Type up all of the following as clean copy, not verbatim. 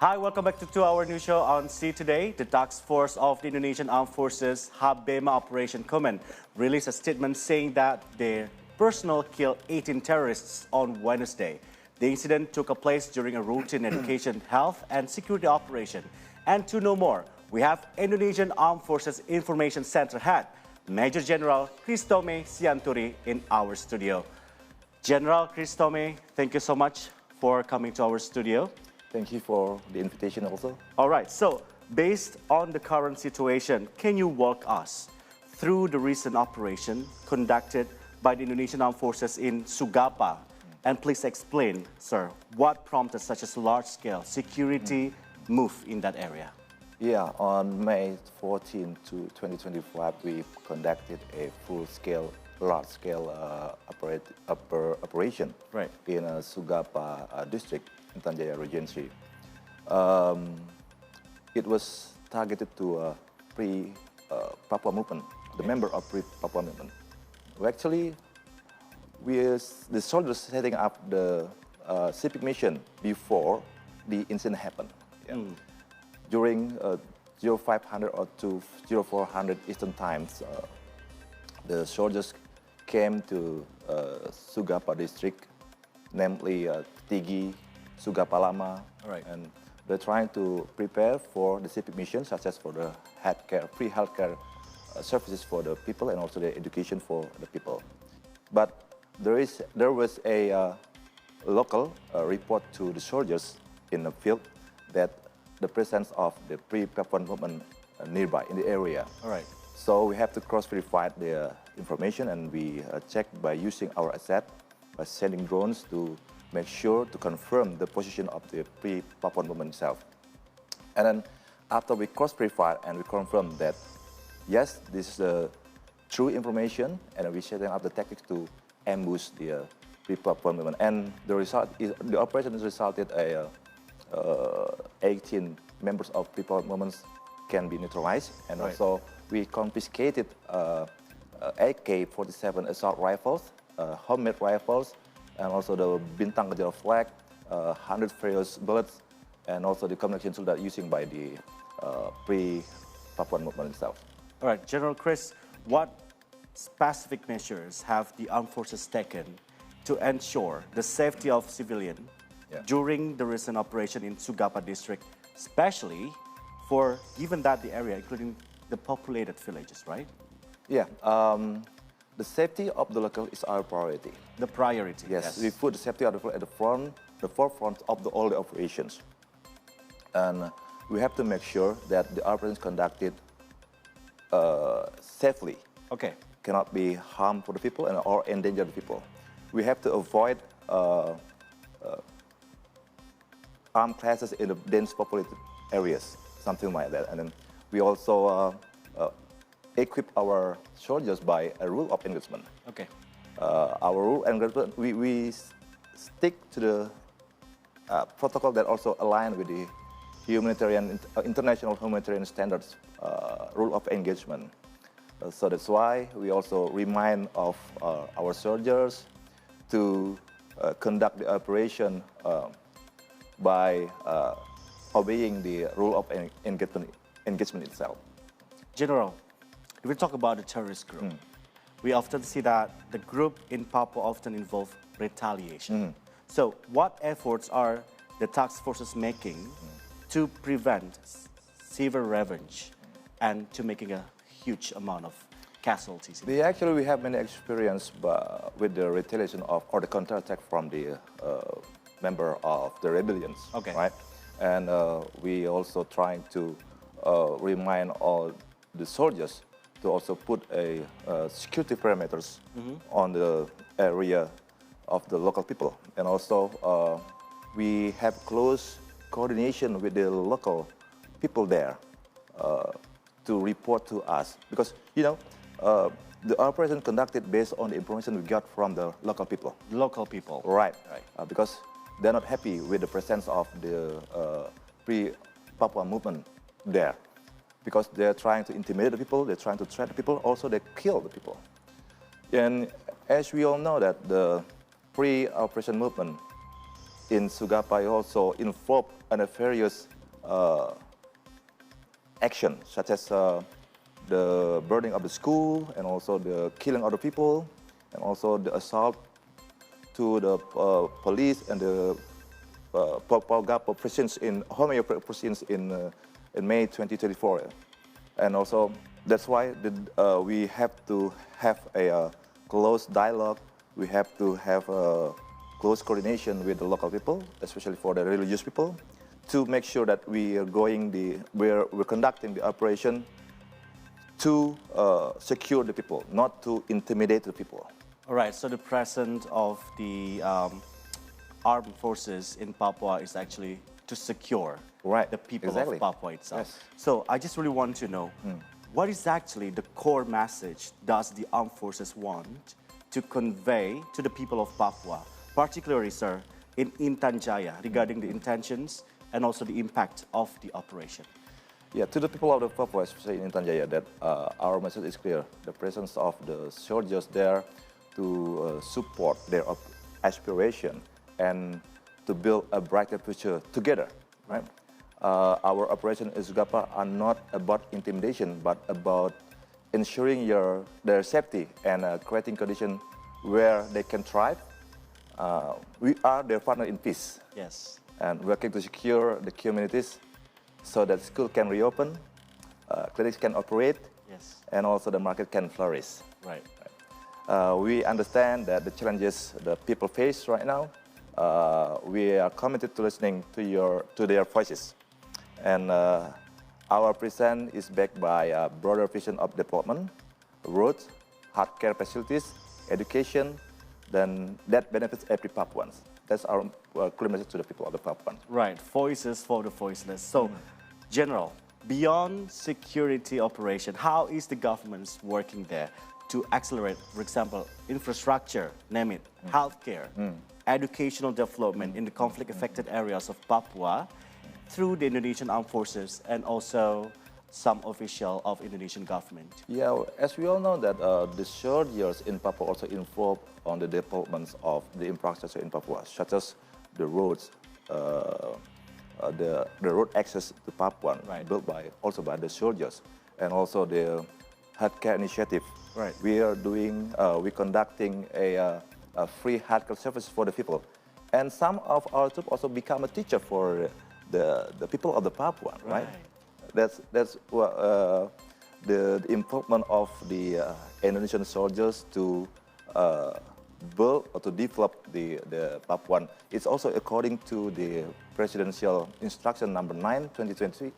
Hi, welcome back to our new show on See Today. The task force of the Indonesian Armed Forces, Habema Operation Command, released a statement saying that their personnel killed 18 terrorists on Wednesday. The incident took place during a routine education, health, and security operation. And to know more, we have Indonesian Armed Forces Information Center head, Major General Kristome Sianturi, in our studio. General Kristome, thank you so much for coming to our studio. Thank you for the invitation also. All right, so based on the current situation, can you walk us through the recent operation conducted by the Indonesian Armed Forces in Sugapa? And please explain, sir, what prompted such a large-scale security move in that area? Yeah, on May 14 to 2025, we conducted a full-scale, large-scale operation in Sugapa district in Tanjaya Regency. It was targeted to pre-Papua movement, the member of pre-Papua movement. Actually, the soldiers setting up the civic mission before the incident happened. Yeah. During 0500 or to 0400 Eastern times, the soldiers came to Sugapa district, namely Tigi, Sugapalama, and they're trying to prepare for the civic mission, such as for the healthcare, free healthcare services for the people and also the education for the people. But there was a local report to the soldiers in the field that the presence of the pre-Papua movement nearby in the area. All right. So we have to cross-verify the information, and we checked by using our asset, by sending drones to make sure to confirm the position of the pre-Papua movement itself. And then after we cross-verified and we confirmed that, yes, this is true information, and we setting up the tactics to ambush the pre-Papua movement. And the result is, the operation has resulted 18 members of pre-Papua movements can be neutralized, and also we confiscated AK-47 assault rifles, homemade rifles, and also the Bintang Kejar flag, 100 various bullets, and also the communication tool that using by the pre-Papua movement itself. All right, General Chris, what specific measures have the armed forces taken to ensure the safety of civilians during the recent operation in Sugapa district, especially for, given that the area, including the populated villages, right? Yeah. The safety of the local is our priority. The priority, yes. We put the safety of the at the forefront of all the operations. And we have to make sure that the operation is conducted safely. Okay. Cannot be harm for the people or endanger the people. We have to avoid armed classes in the dense populated areas, something like that. And then we also equip our soldiers by a rule of engagement. Okay. Our rule of engagement, we stick to the protocol that also align with the international humanitarian standards rule of engagement. So that's why we also remind of our soldiers to conduct the operation by obeying the rule of engagement itself. General, if we talk about the terrorist group, we often see that the group in Papua often involve retaliation. So what efforts are the task forces making to prevent severe revenge and to making a huge amount of casualties? Actually, we have many experience with the retaliation of or the counterattack from the member of the rebellions, right? And we also trying to remind all the soldiers to also put a security parameters on the area of the local people. And also we have close coordination with the local people there to report to us. Because, you know, the operation conducted based on the information we got from the local people. Local people. Right. Because they're not happy with the presence of the pre-Papua movement there. Because they're trying to intimidate the people, they're trying to threaten the people, also they kill the people. And as we all know that the pre-operation movement in Sugapa also involved various action, such as the burning of the school, and also the killing of the people, and also the assault to the police and the Papua operations in Habema operations in May 2024, and also that's why we have to have a close dialogue. We have to have a close coordination with the local people, especially for the religious people, to make sure that we're conducting the operation to secure the people, not to intimidate the people. All right, so the presence of the armed forces in Papua is actually to secure the people of Papua itself. Yes. So I just really want to know, what is actually the core message does the armed forces want to convey to the people of Papua, particularly, sir, in Intan Jaya, regarding the intentions and also the impact of the operation? Yeah, to the people of the Papua, especially in Intan Jaya, that our message is clear. The presence of the soldiers there to support their aspiration and to build a brighter future together, right? Our operation in Sugapa are not about intimidation, but about ensuring their safety and creating conditions where they can thrive. We are their partner in peace. Yes. And working to secure the communities so that school can reopen, clinics can operate, yes, and also the market can flourish. Right. We understand that the challenges the people face right now. We are committed to listening to their voices, and our present is backed by a broader vision of development, roads, healthcare facilities, education, then that benefits every Papuan. That's our clear message to the people of the Papuan. Right, voices for the voiceless. So, General, beyond security operation, how is the government working there to accelerate, for example, infrastructure, name it, healthcare, educational development in the conflict-affected areas of Papua through the Indonesian Armed Forces and also some official of Indonesian government? Yeah, as we all know that the soldiers in Papua also involved on the development of the infrastructure in Papua, such as the roads, the road access to Papua, built also by the soldiers, and also the healthcare initiative. Right. We're conducting a free healthcare service for the people, and some of our troops also become a teacher for the people of the Papua, right? That's what, the involvement of the Indonesian soldiers to build or to develop the Papuan. It's also according to the presidential instruction number 9, 2020,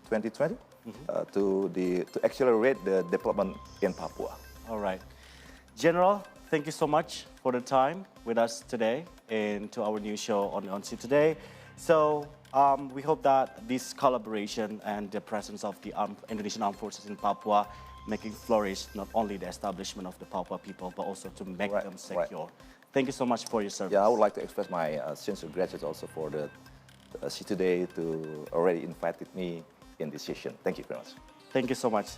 to accelerate the development in Papua. All right. General, thank you so much for the time with us today and to our new show on See Today. So we hope that this collaboration and the presence of the Indonesian Armed Forces in Papua making flourish not only the establishment of the Papua people, but also to make them secure. Thank you so much for your service. Yeah, I would like to express my sincere gratitude also for the See Today to already invited me in this session. Thank you very much. Thank you so much.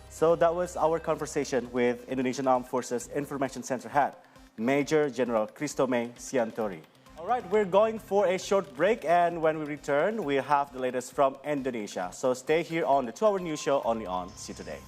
So that was our conversation with Indonesian Armed Forces Information Center Head, Major General Christome Siantori. All right, we're going for a short break, and when we return, we have the latest from Indonesia. So stay here on the 2-hour news show only on See Today.